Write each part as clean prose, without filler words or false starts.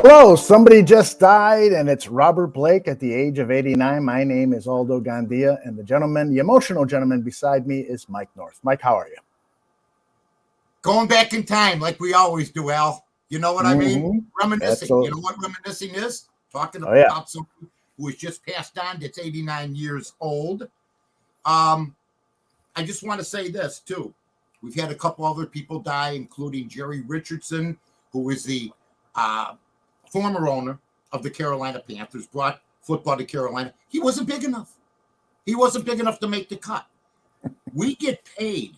Hello, somebody just died, and it's Robert Blake at the age of 89. My name is Aldo Gandia, and the emotional gentleman beside me is Mike North. Mike, how are you? Going back in time like we always do, Al. You know what I mean? Reminiscing. You know what reminiscing is? Talking about someone who has just passed on that's 89 years old. I just want to say this, too. We've had a couple other people die, including Jerry Richardson, who is the former owner of the Carolina Panthers, brought football to Carolina. He wasn't big enough. He wasn't big enough to make the cut. We get paid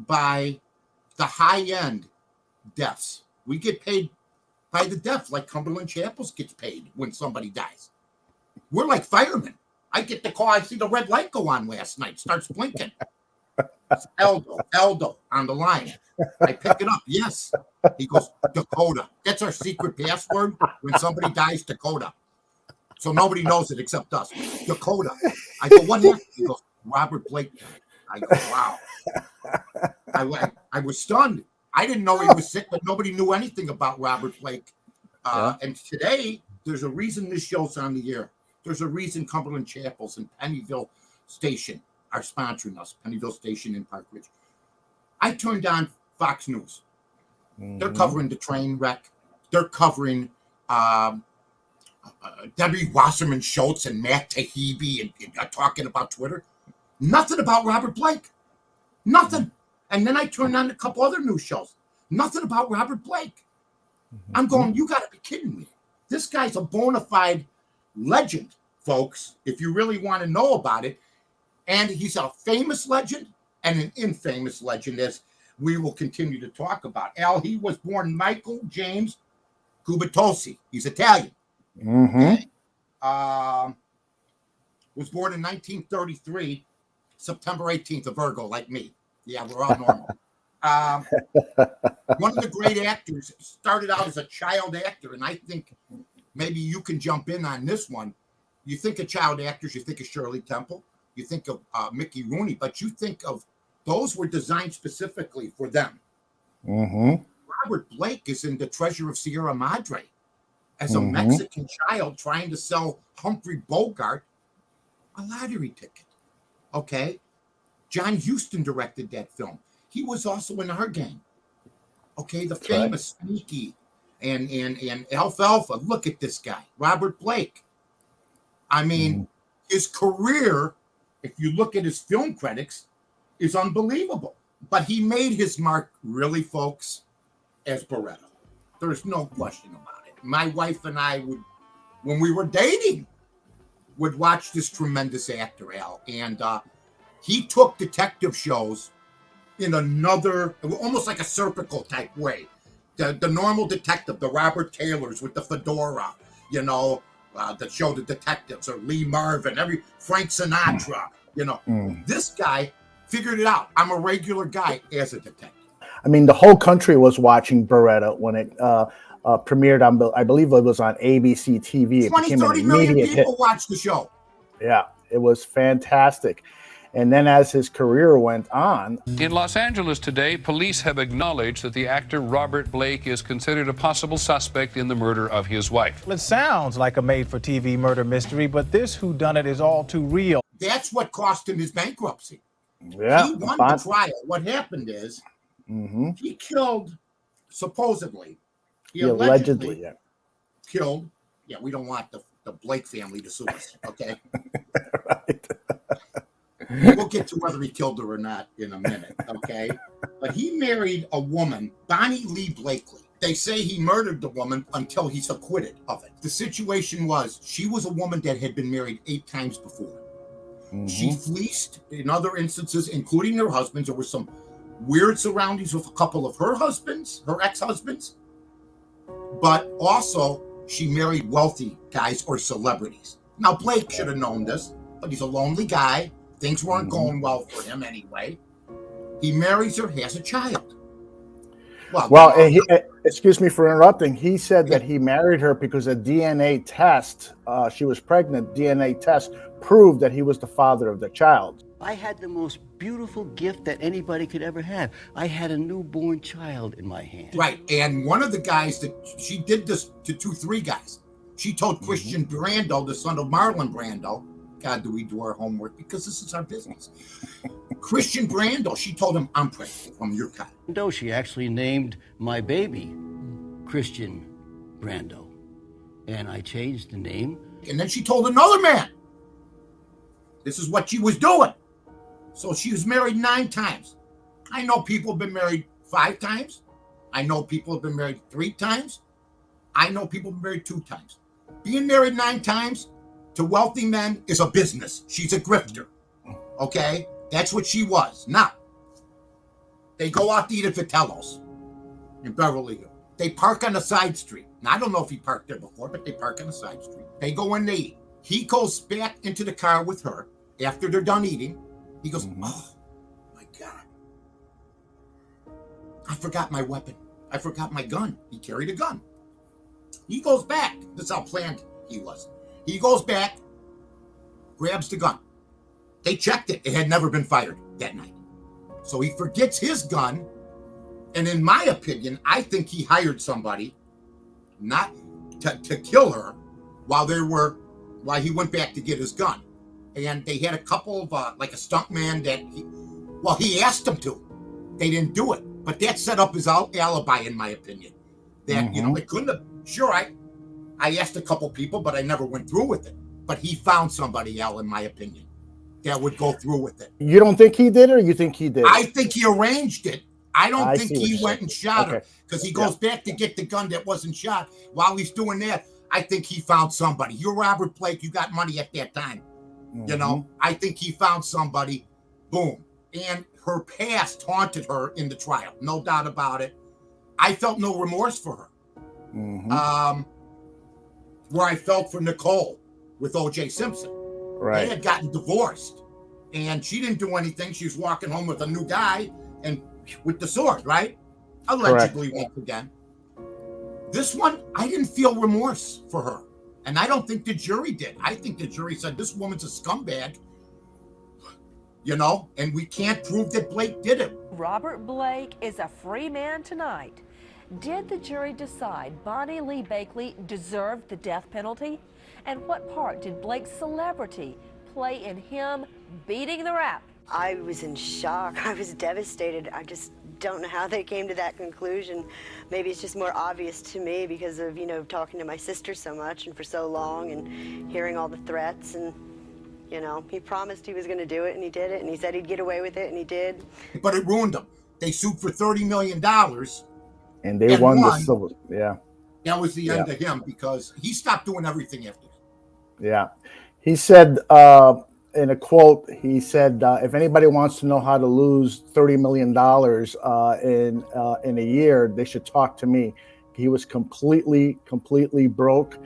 by the high-end deaths. We get paid by the death, like Cumberland Chapels gets paid when somebody dies. We're like firemen. I get the call. I see the red light go on last night. Starts blinking. It's Aldo on the line. I pick it up. Yes. He goes, Dakota. That's our secret password. When somebody dies, Dakota. So nobody knows it except us. Dakota. I go, what happened? He goes, Robert Blake died. I go, wow. I was stunned. I didn't know he was sick, but nobody knew anything about Robert Blake. And today, there's a reason this show's on the air. There's a reason Cumberland Chapels and Pennyville Station are sponsoring us. Pennyville Station in Park Ridge. I turned on Fox News. They're covering the train wreck. They're covering Debbie Wasserman Schultz and Matt Taibbi and talking about Twitter. Nothing about Robert Blake. Nothing. And then I turned on a couple other news shows. Nothing about Robert Blake. I'm going, you got to be kidding me. This guy's a bona fide legend, folks, if you really want to know about it. And he's a famous legend and an infamous legend, as we will continue to talk about. Al, he was born Michael James Gubitosi. He's Italian. Okay. Was born in 1933, September 18th, a Virgo, like me. Yeah, we're all normal. One of the great actors, started out as a child actor, and I think maybe you can jump in on this one. You think of child actors, you think of Shirley Temple, you think of Mickey Rooney, but you think of those were designed specifically for them. Robert Blake is in The Treasure of Sierra Madre as a Mexican child trying to sell Humphrey Bogart a lottery ticket. Okay? John Huston directed that film. He was also in Our Gang. Okay, the famous Sneaky and Alfalfa. Look at this guy, Robert Blake. I mean, his career, if you look at his film credits, is unbelievable. But he made his mark, really, folks, as Baretta. There's no question about it. My wife and I would, when we were dating, would watch this tremendous actor, Al. And he took detective shows in another, almost like a Serpico type way. The normal detective, the Robert Taylors with the fedora, that show the detectives, or Lee Marvin, Frank Sinatra, This guy figured it out. I'm a regular guy as a detective. I mean, the whole country was watching Baretta when it premiered on, I believe it was on ABC TV. 30 million people watched the show. Yeah, it was fantastic. And then as his career went on. In Los Angeles today, police have acknowledged that the actor Robert Blake is considered a possible suspect in the murder of his wife. It sounds like a made-for-TV murder mystery, but this whodunit is all too real. That's what cost him his bankruptcy. Yeah, he won the trial. What happened is he killed, supposedly, he allegedly killed. Yeah, we don't want the Blake family to sue us, okay? Right. We'll get to whether he killed her or not in a minute, okay? But he married a woman, Bonnie Lee Bakley. They say he murdered the woman until he's acquitted of it. The situation was, she was a woman that had been married 8 times before. She fleeced in other instances, including her husbands. There were some weird surroundings with a couple of her husbands, her ex-husbands. But also, she married wealthy guys or celebrities. Now, Blake should have known this, but he's a lonely guy. Things weren't going well for him anyway. He marries her, has a child. Well, excuse me for interrupting. He said that he married her because a DNA test, she was pregnant, DNA test proved that he was the father of the child. I had the most beautiful gift that anybody could ever have. I had a newborn child in my hand. Right. And one of the guys that she did this to three guys. She told Christian Brando, the son of Marlon Brando, God, do we do our homework? Because this is our business. Christian Brando, she told him, I'm pregnant from your kind. No, she actually named my baby Christian Brando. And I changed the name. And then she told another man, this is what she was doing. So she was married 9 times. I know people have been married 5 times. I know people have been married 3 times. I know people have been married 2 times. Being married 9 times to wealthy men is a business. She's a grifter. Okay? That's what she was. Now, they go out to eat at Vitello's in Beverly Hills. They park on a side street. Now, I don't know if he parked there before, but they park on a side street. They go in, they eat. He goes back into the car with her after they're done eating. He goes, oh, my God. I forgot my weapon. I forgot my gun. He carried a gun. He goes back. This is how planned he was. He goes back, grabs the gun. They checked it. It had never been fired that night. So he forgets his gun. And in my opinion, I think he hired somebody not to kill her while he went back to get his gun. And they had a couple of, like a stunt man that, he asked them to. They didn't do it. But that set up his alibi, in my opinion. That, they couldn't have, sure, I asked a couple people, but I never went through with it. But he found somebody, Al, in my opinion, that would go through with it. You don't think he did, or you think he did? I think he arranged it. I don't think he went and shot her, because he goes back to get the gun that wasn't shot. While he's doing that, I think he found somebody. You're Robert Blake. You got money at that time. I think he found somebody. Boom. And her past haunted her in the trial. No doubt about it. I felt no remorse for her. Where I felt for Nicole with O.J. Simpson. Right. They had gotten divorced. And she didn't do anything. She was walking home with a new guy and with the sword, right? Allegedly, once again. This one, I didn't feel remorse for her. And I don't think the jury did. I think the jury said, this woman's a scumbag, and we can't prove that Blake did it. Robert Blake is a free man tonight. Did the jury decide Bonnie Lee Bakley deserved the death penalty? And what part did Blake's celebrity play in him beating the rap? I was in shock. I was devastated. I just don't know how they came to that conclusion. Maybe it's just more obvious to me because of, talking to my sister so much and for so long and hearing all the threats. And, he promised he was going to do it and he did it. And he said he'd get away with it and he did. But it ruined him. They sued for $30 million. And they won the silver. Yeah. That was the end of him because he stopped doing everything after that. Yeah. He said, in a quote, he said, if anybody wants to know how to lose $30 million in a year, they should talk to me. He was completely broke.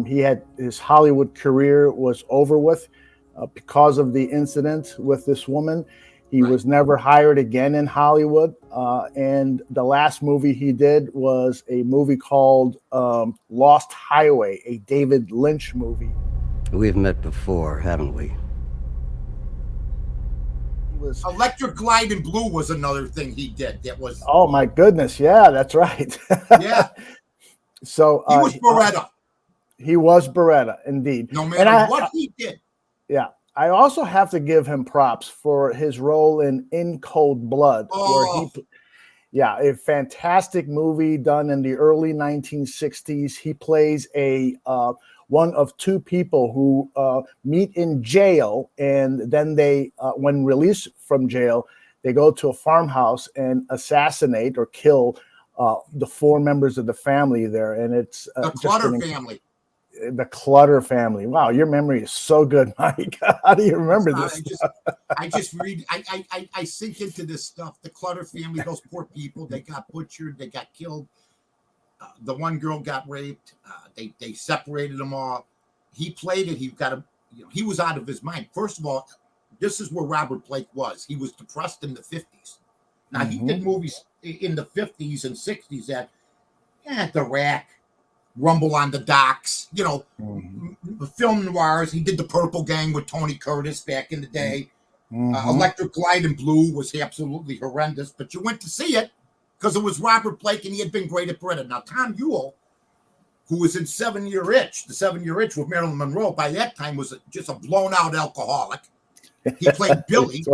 He had his Hollywood career was over with because of the incident with this woman. He was never hired again in Hollywood. And the last movie he did was a movie called Lost Highway, a David Lynch movie. We've met before, haven't we? Electric Glide in Blue was another thing he did. That was. Oh my goodness! Yeah, that's right. Yeah. So he was Baretta. He was Baretta, indeed. No matter what he did. Yeah. I also have to give him props for his role in Cold Blood. Oh. Where a fantastic movie done in the early 1960s. He plays one of 2 people who meet in jail, and then they, when released from jail, they go to a farmhouse and assassinate or kill the 4 members of the family there. And it's the Clutter family. The Clutter family. Wow, your memory is so good, Mike. How do you remember this? I just read. I sink into this stuff. The Clutter family. Those poor people. They got butchered. They got killed. The one girl got raped. They separated them all. He played it. He was out of his mind. First of all, this is where Robert Blake was. He was depressed in the 50s. Now he did movies in the 50s and 60s that The Rack, Rumble on the Docks, film noirs. He did The Purple Gang with Tony Curtis back in the day. Electric Light and Blue was absolutely horrendous, but you went to see it because it was Robert Blake and he had been great at Baretta. Now, Tom Ewell, who was in 7-Year Itch, the 7-Year Itch with Marilyn Monroe, by that time was just a blown-out alcoholic. He played Billy.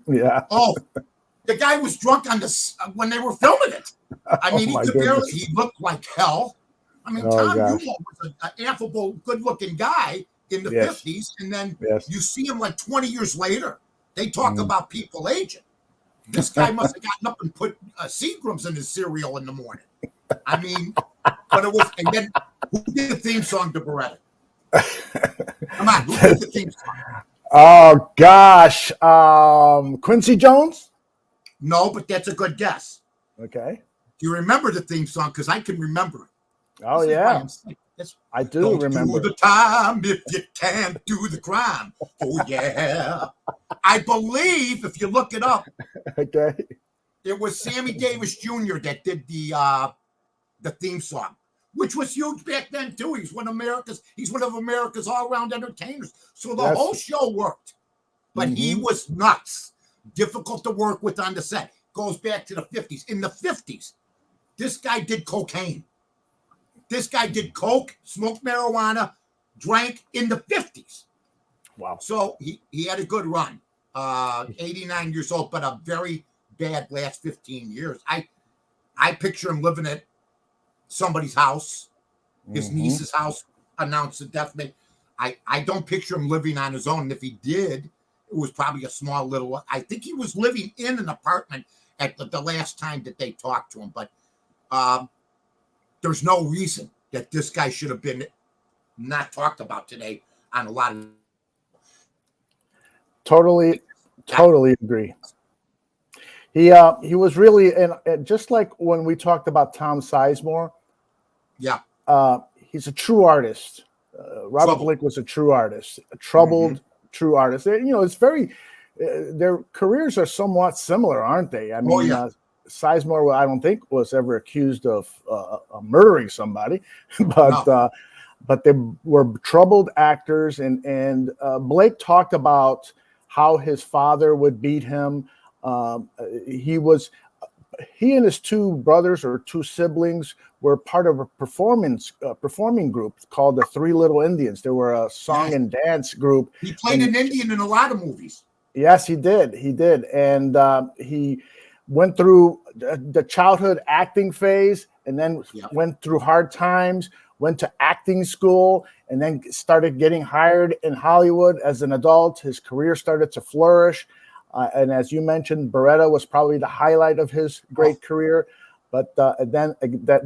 Yeah. Oh, the guy was drunk on this when they were filming it. I mean, he looked like hell. I mean, Tom Ewell was an affable, good-looking guy in the 50s, and then you see him like 20 years later. They talk about people aging. This guy must have gotten up and put Seagrams in his cereal in the morning. I mean, but it was, and then who did the theme song to Baretta? Come on, who did the theme song? Oh, gosh. Quincy Jones? No, but that's a good guess. Okay. Do you remember the theme song? Because I can remember it. Oh, yeah. I do remember. Do the time if you can't do the crime. Oh, yeah. I believe, if you look it up, it was Sammy Davis Jr. that did the theme song, which was huge back then, too. He's one of America's all-around entertainers. So the whole show worked. But he was nuts. Difficult to work with on the set. Goes back to the 50s. In the 50s, this guy did cocaine. This guy did coke, smoked marijuana, drank in the 50s. Wow. So he had a good run. 89 years old, but a very bad last 15 years. I picture him living at somebody's house, his niece's house, announced the death. I don't picture him living on his own. And if he did, it was probably a small little, I think he was living in an apartment at the last time that they talked to him. But there's no reason that this guy should have been not talked about today on a lot of. Totally agree. He was really, and just like when we talked about Tom Sizemore, he's a true artist. Robert Blake was a true artist, a troubled true artist. You know, it's very, their careers are somewhat similar, aren't they? I mean, Sizemore, I don't think, was ever accused of murdering somebody, but they were troubled actors, and Blake talked about how his father would beat him. He and his two brothers or two siblings were part of a performing group called the Three Little Indians. They were a song and dance group. He played an Indian in a lot of movies. Yes, he did. And he went through the childhood acting phase, and then went through hard times, went to acting school, and then started getting hired in Hollywood as an adult. His career started to flourish. And as you mentioned, Baretta was probably the highlight of his great career. But then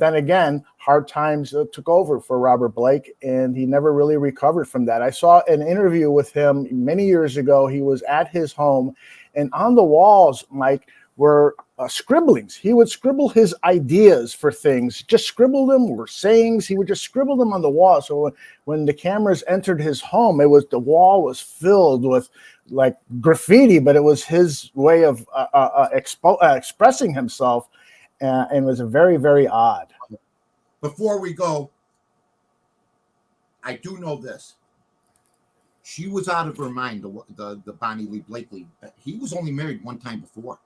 again, hard times took over for Robert Blake, and he never really recovered from that. I saw an interview with him many years ago. He was at his home, and on the walls, Mike, were scribblings. He would scribble his ideas for things, just scribble them, or sayings. He would just scribble them on the wall. So when the cameras entered his home, the wall was filled with like graffiti, but it was his way of expressing himself, and it was very, very odd. Before we go, I do know this. She was out of her mind, the Bonnie Lee Bakley. He was only married one time before.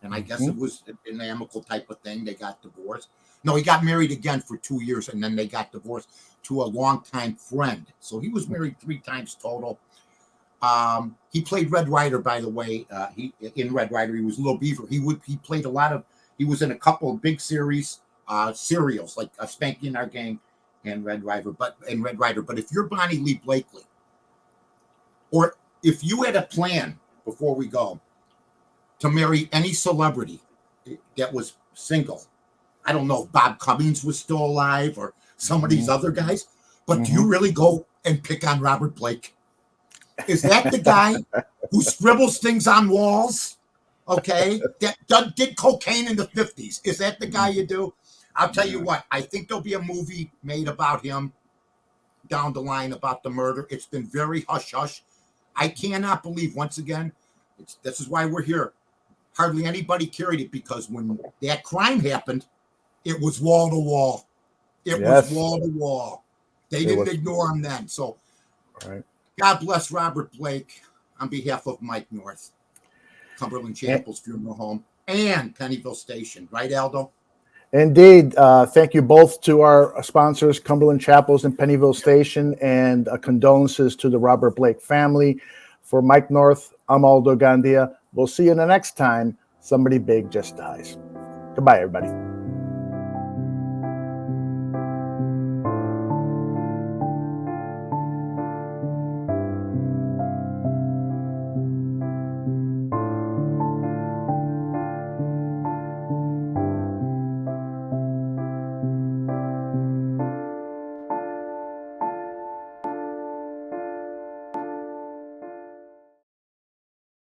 And I guess it was an amicable type of thing. They got divorced. No, he got married again for 2 years, and then they got divorced to a longtime friend. So he was married 3 times total. He played Red Ryder, by the way. In Red Ryder, he was Little Beaver. He played he was in a couple of big serials like Spanky and Our Gang and Red Ryder. But if you're Bonnie Lee Bakley, or if you had a plan before we go to marry any celebrity that was single, I don't know if Bob Cummings was still alive or some of these other guys, but do you really go and pick on Robert Blake? Is that the guy who scribbles things on walls? Okay, that did cocaine in the 50s. Is that the guy you do? I'll tell you what, I think there'll be a movie made about him down the line about the murder. It's been very hush-hush. I cannot believe, once again, this is why we're here. Hardly anybody carried it, because when that crime happened, it was wall to wall. It was wall to wall. They didn't ignore him then. So God bless Robert Blake on behalf of Mike North. Cumberland Chapel's funeral home, and Pennyville Station. Right, Aldo? Indeed. Thank you both to our sponsors, Cumberland Chapels and Pennyville Station, and condolences to the Robert Blake family. For Mike North, I'm Aldo Gandia. We'll see you the next time somebody big just dies. Goodbye, everybody.